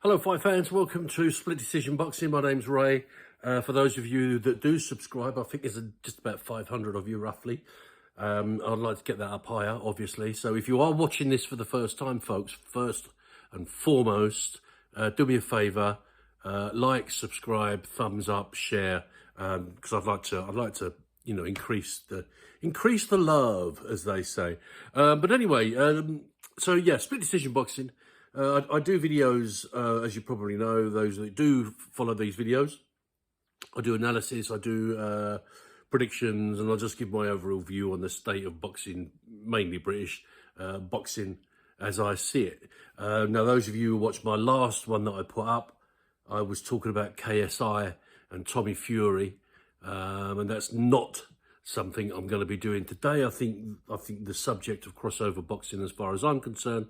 Hello, fight fans. Welcome to Split Decision Boxing. My name's Ray. For those of you that do subscribe, I think there's just about 500 of you, roughly. I'd like to get that up higher, obviously. So if you are watching this for the first time, folks, first and foremost, do me a favour, like, subscribe, thumbs up, share, because I'd like to, increase the love, as they say. But anyway, so yeah, Split Decision Boxing. I do videos, as you probably know, those that do follow these videos. I do analysis, I do predictions, and I'll just give my overall view on the state of boxing, mainly British boxing, as I see it. Now, those of you who watched my last one that I put up, I was talking about KSI and Tommy Fury, and that's not something I'm going to be doing today. I think the subject of crossover boxing, as far as I'm concerned,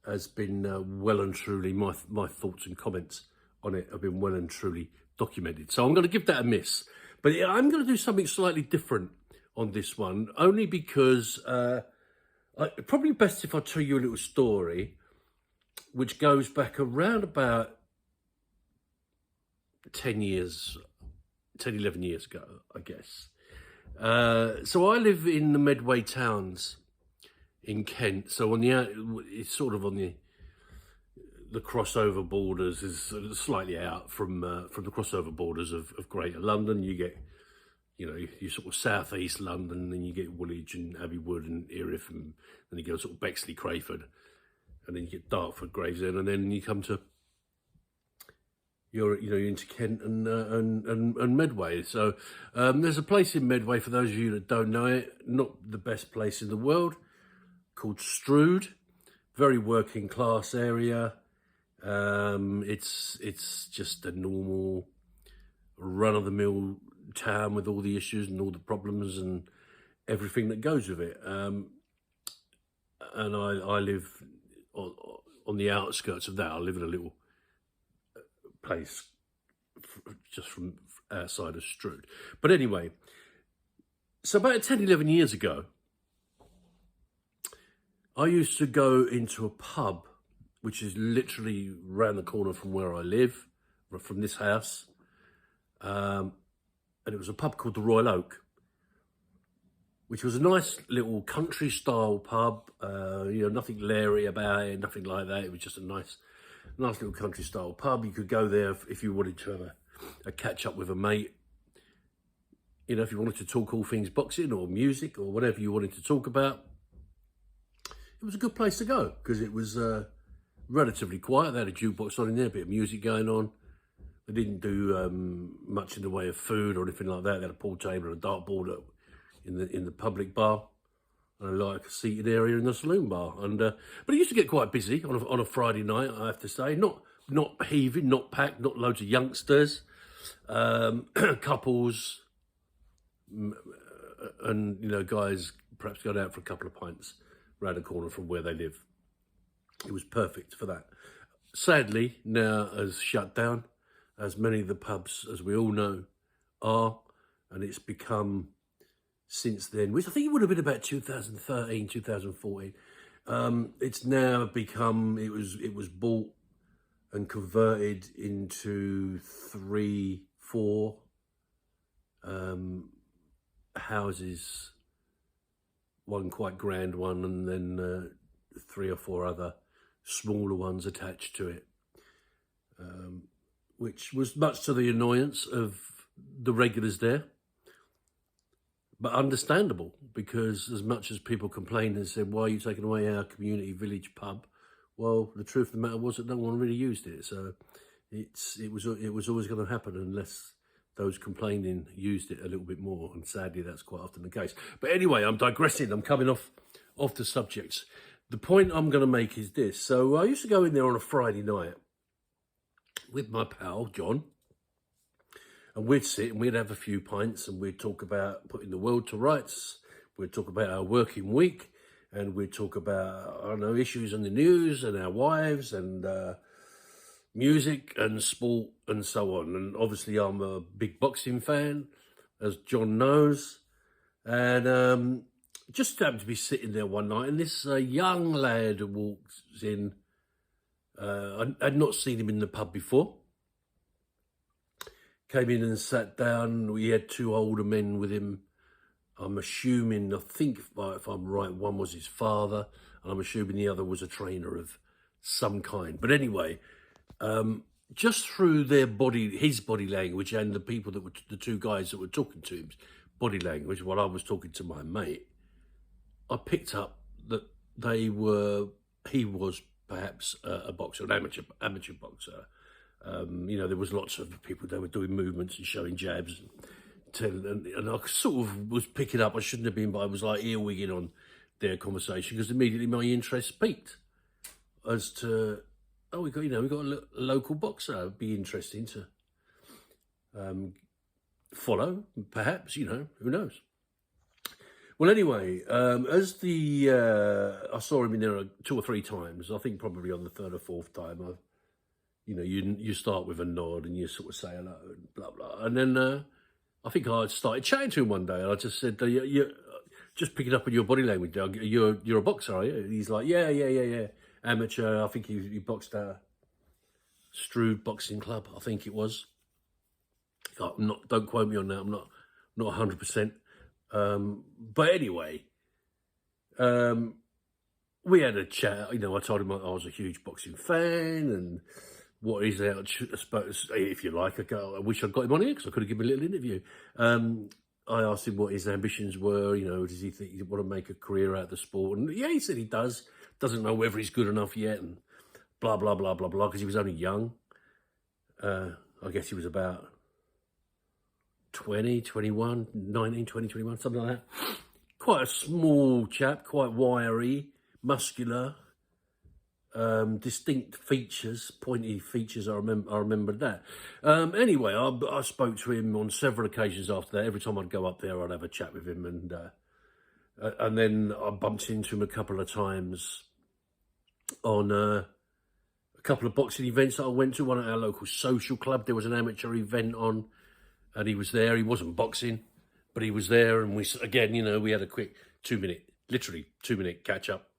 has been well and truly, my thoughts and comments on it have been well and truly documented. So I'm going to give that a miss. But I'm going to do something slightly different on this one, only because probably best if I tell you a little story, which goes back around about 11 years ago, I guess. So I live in the Medway towns in Kent, so it's sort of on the crossover borders, is slightly out from the crossover borders of Greater London. You get, you sort of southeast London, and you get Woolwich and Abbey Wood and Erith, and then you go sort of Bexley, Crayford, and then you get Dartford, Gravesend, and then you come to you're into Kent and Medway. So there's a place in Medway, for those of you that don't know it, not the best place in the world, called Strood. Very working class area. It's just a normal run-of-the-mill town with all the issues and all the problems and everything that goes with it. And I live on the outskirts of that. I live in a little place just from outside of Strood. But anyway, so about 10, 11 years ago, I used to go into a pub, which is literally round the corner from where I live, from this house. And it was a pub called the Royal Oak, which was a nice little country-style pub. Nothing leery about it, nothing like that. It was just a nice little country-style pub. You could go there if you wanted to have a catch-up with a mate. If you wanted to talk all things boxing or music or whatever you wanted to talk about. It was a good place to go because it was relatively quiet. They had a jukebox on in there, a bit of music going on. They didn't do much in the way of food or anything like that. They had a pool table and a dartboard in the public bar, and like a seated area in the saloon bar. And but it used to get quite busy on a Friday night, I have to say. Not heaving, not packed, not loads of youngsters, couples, and guys perhaps going out for a couple of pints around the corner from where they live. It was perfect for that. Sadly, now has shut down, as many of the pubs, as we all know, are, and it's become, since then, which I think it would have been about 2013, 2014, it's now become, it was bought and converted into 3, 4 houses, one quite grand one, and then 3 or 4 other smaller ones attached to it, which was much to the annoyance of the regulars there, but understandable, because as much as people complained and said, why are you taking away our community village pub? Well, the truth of the matter was that no one really used it, so it was always going to happen unless those complaining used it a little bit more, and sadly that's quite often the case. But anyway, I'm digressing, I'm coming off the subjects. The point I'm going to make is this. So I used to go in there on a Friday night with my pal, John, and we'd sit and we'd have a few pints and we'd talk about putting the world to rights, we'd talk about our working week, and we'd talk about, I don't know, issues on the news and our wives and music and sport and so on. And obviously I'm a big boxing fan, as John knows, and just happened to be sitting there one night, and this young lad walks in I'd not seen him in the pub before. Came in and sat down. We had two older men with him. I'm assuming, I think, if I'm right, one was his father, and I'm assuming the other was a trainer of some kind. But anyway, just through his body language, and the people that were, the two guys that were talking to him, body language, while I was talking to my mate, I picked up that he was perhaps a boxer, an amateur boxer. There was lots of people, they were doing movements and showing jabs, and I sort of was picking up, I shouldn't have been, but I was like earwigging on their conversation, because immediately my interest peaked as to, we got a local boxer. It'd be interesting to follow, perhaps, who knows. Well, anyway, as I saw him in there 2 or 3 times, I think probably on the 3rd or 4th time, you start with a nod and you sort of say hello and blah, blah. And then I think I started chatting to him one day, and I just said, you're just picking up on your body language, Doug. You're a boxer, are you? And he's like, yeah. Amateur. I think he boxed at Strood Boxing Club, I think it was. Don't quote me on that. I'm not 100%. But anyway, we had a chat. I told him I was a huge boxing fan, and what is out, I suppose, if you like. I wish I'd got him on here, because I could have given him a little interview. I asked him what his ambitions were. Does he think he'd want to make a career out of the sport? And yeah, he said he does. Doesn't know whether he's good enough yet, and blah, blah, blah, blah, blah, because he was only young. I guess he was about 20, 21, 19, 20, 21, something like that. Quite a small chap, quite wiry, muscular, distinct features, pointy features. I remember that. Anyway, I spoke to him on several occasions after that. Every time I'd go up there, I'd have a chat with him, and then I bumped into him a couple of times on a couple of boxing events that I went to. One at our local social club, there was an amateur event on, and he was there. He wasn't boxing, but he was there, and we had a quick 2-minute, literally 2-minute catch up,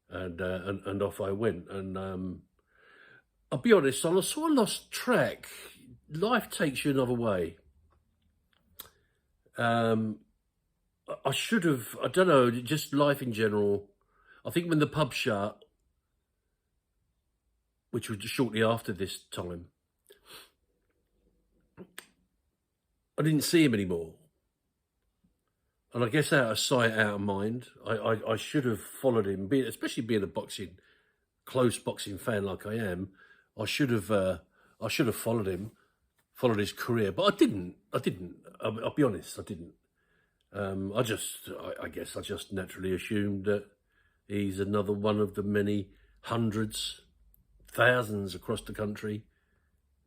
and off I went. And I'll be honest, I sort of lost track. Life takes you another way. I should have, I don't know, just life in general. I think when the pub shut, which was shortly after this time, I didn't see him anymore. And I guess out of sight, out of mind, I should have followed him, especially being a close boxing fan like I am. I should have followed him, followed his career, but I didn't. I'll be honest, I didn't. I guess I just naturally assumed that he's another one of the many hundreds, thousands across the country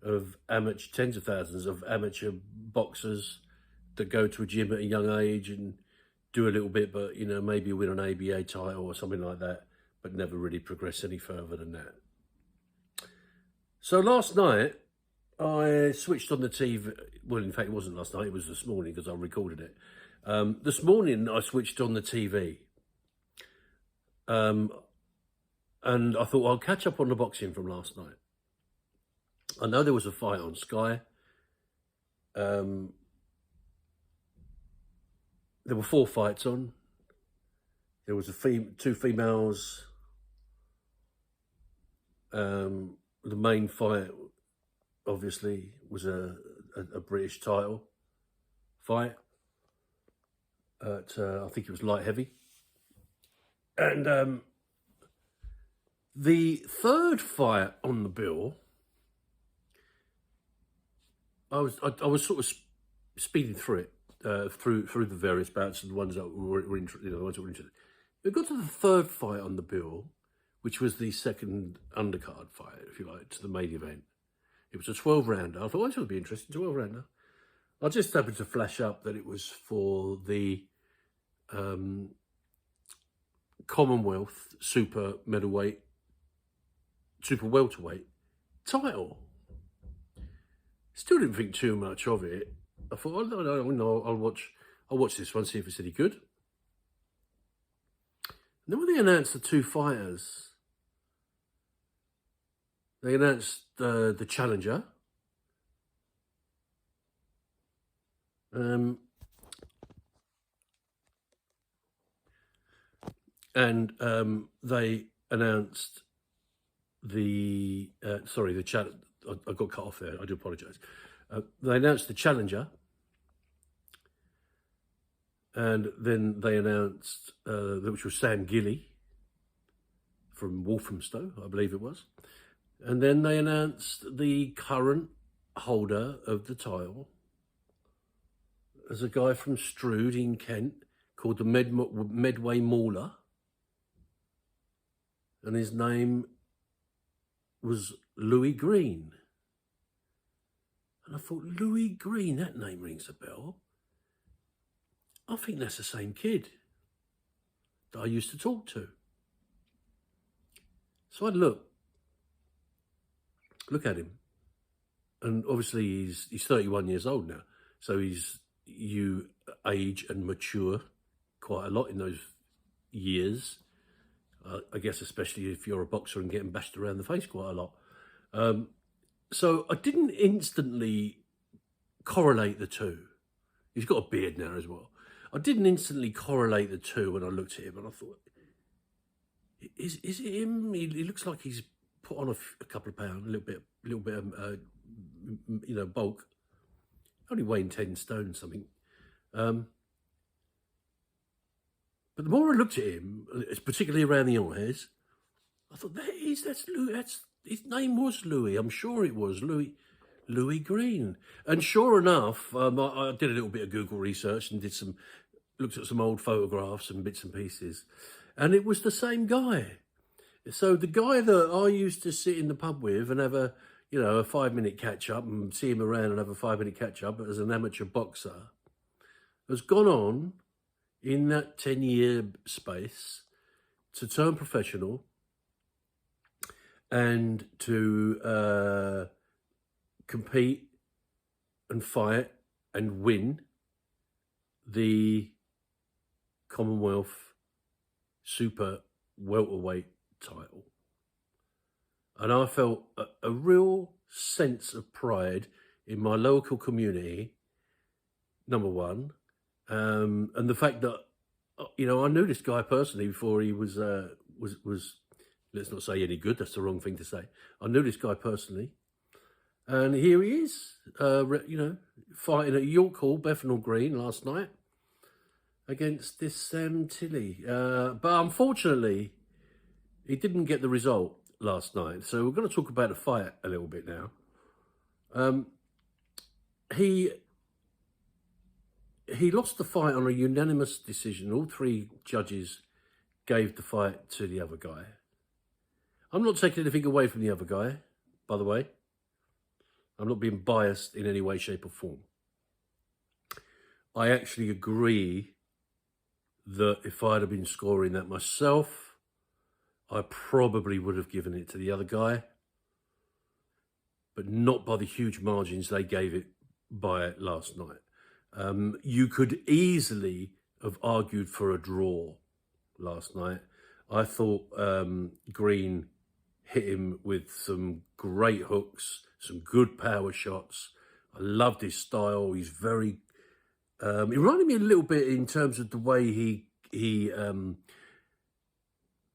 of tens of thousands of amateur boxers that go to a gym at a young age and do a little bit, but, maybe win an ABA title or something like that, but never really progress any further than that. So last night, I switched on the TV. Well, in fact, it wasn't last night. It was this morning, because I recorded it. This morning, I switched on the TV. And I thought, I'll catch up on the boxing from last night. I know there was a fight on Sky. There were 4 fights on. There was 2 females. The main fight, obviously, was a British title fight at, I think it was light heavy. And the 3rd fight on the bill, I was sort of speeding through it, through the various bouts and the ones that were interested. We got to the 3rd fight on the bill, which was the 2nd undercard fight, if you like, to the main event. It was a 12-rounder. I thought, this will be interesting, 12-rounder. I just happened to flash up that it was for the Commonwealth Super Welterweight title. Still didn't think too much of it. I thought, I'll watch this one, see if it's any good. And then when they announced the 2 fighters, They announced the challenger. And they announced the I got cut off there. I do apologise. They announced the challenger, and then they announced which was Sam Gilly from Walthamstow, I believe it was, and then they announced the current holder of the title as a guy from Strood in Kent called the Medway Mauler, and his name was Louis Greene. And I thought, Louis Greene, that name rings a bell. I think that's the same kid that I used to talk to. So I look at him, and obviously he's 31 years old now. So you age and mature quite a lot in those years. I guess especially if you're a boxer and getting bashed around the face quite a lot. So I didn't instantly correlate the two. He's got a beard now as well. I didn't instantly correlate the two when I looked at him, and I thought, is it him? He looks like he's put on a couple of pounds, a little bit of bulk. Only weighing 10 stone something. But the more I looked at him, particularly around the eyes, I thought, that's Louis. His name was Louis. I'm sure it was Louis Greene. And sure enough, I did a little bit of Google research and looked at some old photographs and bits and pieces, and it was the same guy. So the guy that I used to sit in the pub with and have a 5-minute catch up and see him around and have a 5-minute catch up as an amateur boxer has gone on in that 10-year space to turn professional and to compete and fight and win the Commonwealth Super Welterweight title. And I felt a real sense of pride in my local community, number one, and the fact that I knew this guy personally before he was let's not say any good. That's the wrong thing to say. I knew this guy personally, and here he is, fighting at York Hall Bethnal Green last night against this Sam Tilly. But unfortunately, he didn't get the result last night. So we're going to talk about the fight a little bit now. He lost the fight on a unanimous decision. All three judges gave the fight to the other guy. I'm not taking anything away from the other guy, by the way. I'm not being biased in any way, shape or form. I actually agree that if I'd have been scoring that myself, I probably would have given it to the other guy, but not by the huge margins they gave it by last night. You could easily have argued for a draw last night. I thought Greene hit him with some great hooks, some good power shots. I loved his style. He's very... he reminded me a little bit in terms of the way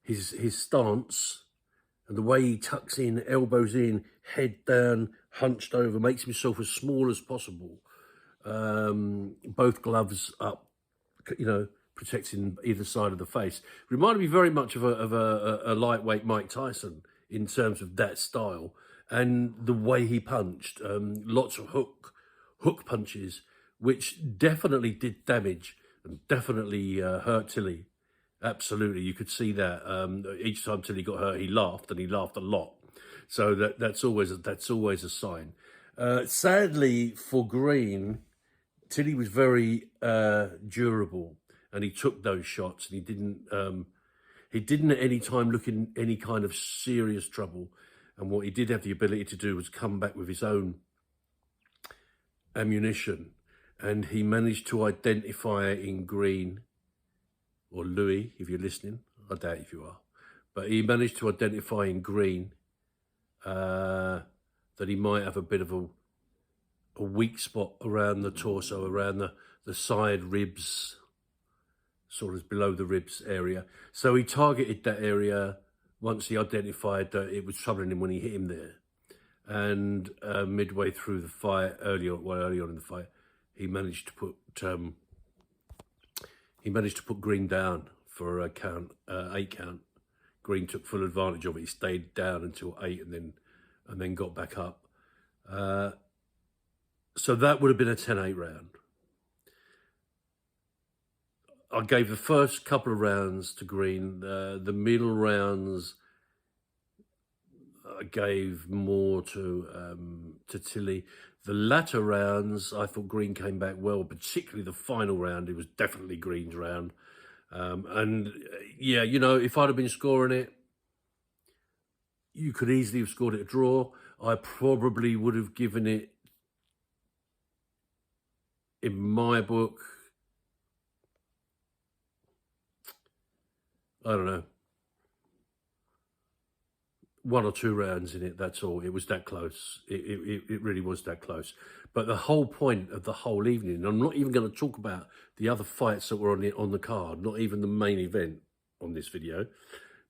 his stance and the way he tucks in, elbows in, head down, hunched over, makes himself as small as possible. Both gloves up, protecting either side of the face. Reminded me very much of a lightweight Mike Tyson in terms of that style and the way he punched. Lots of hook punches, which definitely did damage and definitely hurt Tilly. Absolutely, you could see that. Each time Tilly got hurt, he laughed, and he laughed a lot. So that's always a sign. Sadly for Greene, Tilly was very durable, and he took those shots, and he didn't at any time look in any kind of serious trouble. And what he did have the ability to do was come back with his own ammunition, and he managed to identify in Greene, or Louis, if you're listening. I doubt if you are, but he managed to identify in Greene that he might have a bit of a weak spot around the torso, around the side ribs, sort of below the ribs area. So he targeted that area once he identified that it was troubling him when he hit him there. And midway through the fight, early on in the fight, he managed to put Greene down for a count, 8 count. Greene took full advantage of it. He stayed down until 8 and then got back up. So that would have been a 10-8 round. I gave the first couple of rounds to Greene. The middle rounds I gave more to Tilly. The latter rounds, I thought Greene came back well, particularly the final round. It was definitely Greene's round. And yeah, you know, if I'd have been scoring it, you could easily have scored it a draw. I probably would have given it, in my book, I don't know, 1 or 2 rounds in it, that's all. It was that close. It really was that close. But the whole point of the whole evening, and I'm not even going to talk about the other fights that were on the card, not even the main event on this video,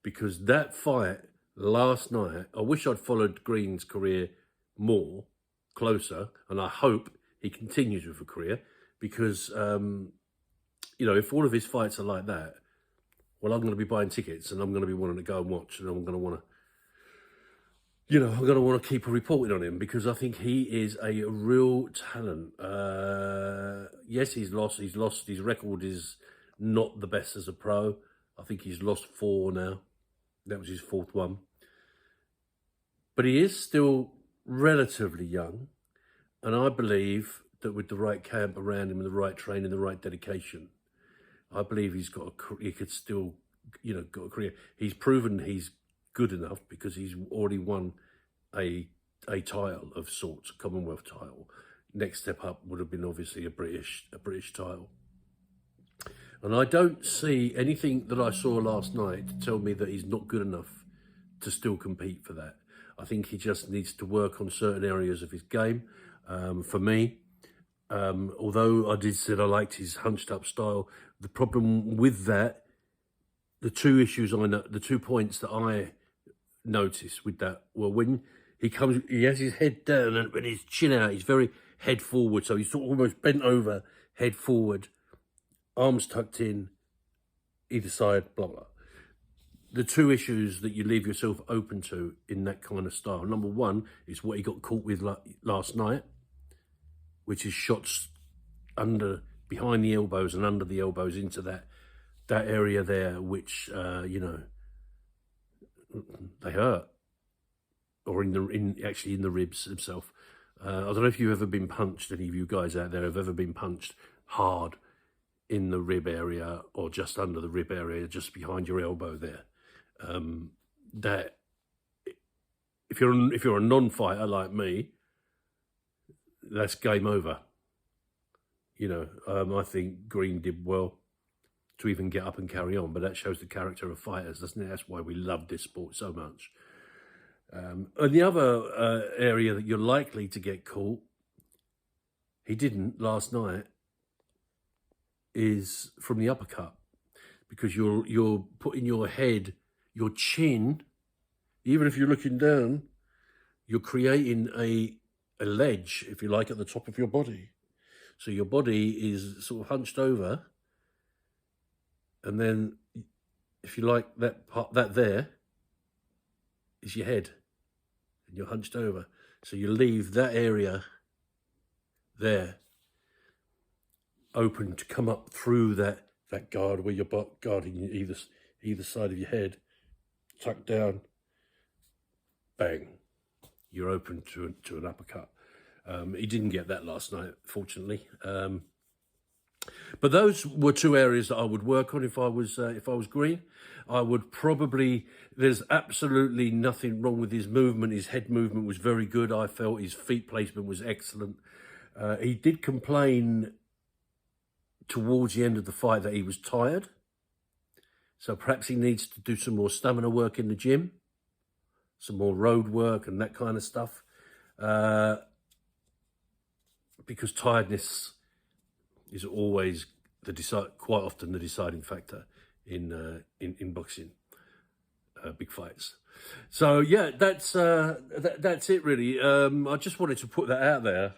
because that fight last night, I wish I'd followed Greene's career more, closer, and I hope he continues with a career, because, you know, if all of his fights are like that, well, I'm going to be buying tickets and I'm going to be wanting to go and watch, and I'm going to want to, you know, I'm going to want to keep reporting on him, because I think he is a real talent. Yes, he's lost. His record is not the best as a pro. I think he's lost 4 now. That was his 4th one. But he is still relatively young. And I believe that with the right camp around him and the right training, the right dedication, I believe he could still, you know, got a career. He's proven he's good enough, because he's already won a title of sorts, a Commonwealth title. Next step up would have been obviously a British title. And I don't see anything that I saw last night to tell me that he's not good enough to still compete for that. I think he just needs to work on certain areas of his game. For me, although I did say I liked his hunched up style, the problem with that, the 2 issues the 2 points that I noticed with that were when he has his head down and with his chin out, he's very head forward. So he's sort of almost bent over, head forward, arms tucked in, either side, blah, blah. The 2 issues that you leave yourself open to in that kind of style. Number 1 is what he got caught with last night, which is shots behind the elbows and under the elbows into that area there, which, you know, they hurt, or actually in the ribs himself. I don't know if you've ever been punched, any of you guys out there have ever been punched hard in the rib area, or just under the rib area, just behind your elbow there. That if you're a non-fighter like me, that's game over. You know, I think Greene did well to even get up and carry on, but that shows the character of fighters, doesn't it? That's why we love this sport so much. And the other area that you're likely to get caught, he didn't last night, is from the uppercut, because you're putting your head, your chin, even if you're looking down, you're creating a ledge, if you like, at the top of your body. So your body is sort of hunched over, and then, if you like, that part, that there is your head, and you're hunched over. So you leave that area there open to come up through that guard where you're guarding either side of your head, tucked down, bang, you're open to an uppercut. He didn't get that last night, fortunately. But those were 2 areas that I would work on if I was Greene. I would probably, there's absolutely nothing wrong with his movement. His head movement was very good. I felt his feet placement was excellent. He did complain towards the end of the fight that he was tired. So perhaps he needs to do some more stamina work in the gym. some more road work and that kind of stuff, because tiredness is always quite often the deciding factor in boxing, big fights. So yeah, that's it really. I just wanted to put that out there.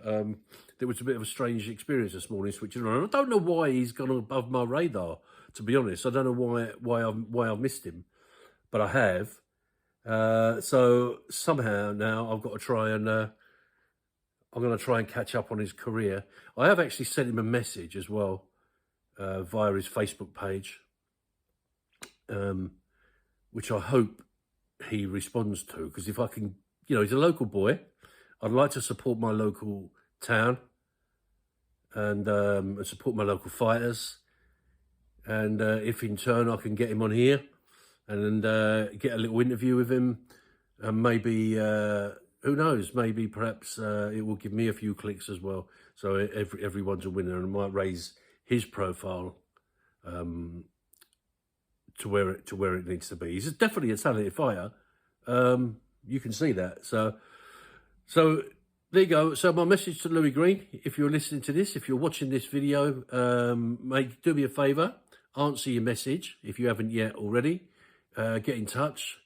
There was a bit of a strange experience this morning switching around. I don't know why he's gone above my radar, to be honest. I don't know why I've missed him, but I have. So somehow now I've got to try and I'm going to try and catch up on his career. I have actually sent him a message as well via his Facebook page, which I hope he responds to, because if I can, he's a local boy. I'd like to support my local town and support my local fighters. And if in turn I can get him on here and get a little interview with him, and maybe, who knows, maybe perhaps it will give me a few clicks as well. So everyone's a winner, and it might raise his profile to where it needs to be. He's definitely a talented fighter. You can see that. So there you go. So my message to Louis Greene, if you're listening to this, if you're watching this video, mate, do me a favour, answer your message if you haven't yet already. Get in touch.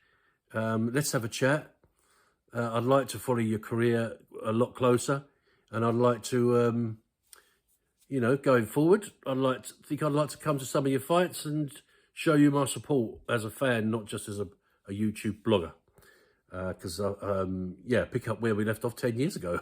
Let's have a chat. I'd like to follow your career a lot closer, and I'd like to, going forward, I'd like to come to some of your fights and show you my support as a fan, not just as a YouTube blogger. Because, pick up where we left off 10 years ago,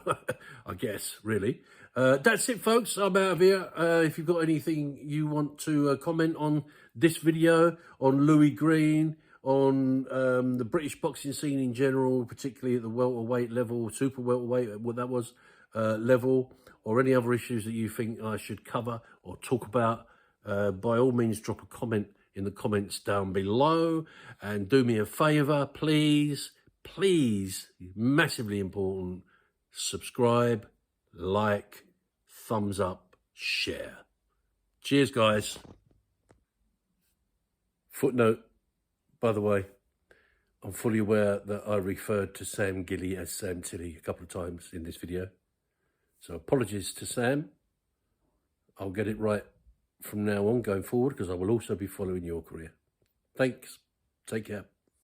I guess, really. That's it, folks. I'm out of here. If you've got anything you want to comment on this video, on Louis Greene, on the British boxing scene in general, particularly at the welterweight level, super welterweight, what that was, level, or any other issues that you think I should cover or talk about, by all means, drop a comment in the comments down below. And do me a favour, please, massively important, subscribe, like, thumbs up, share. Cheers, guys. Footnote, by the way, I'm fully aware that I referred to Sam Gilly as Sam Tilly a couple of times in this video. So apologies to Sam. I'll get it right from now on going forward, because I will also be following your career. Thanks. Take care.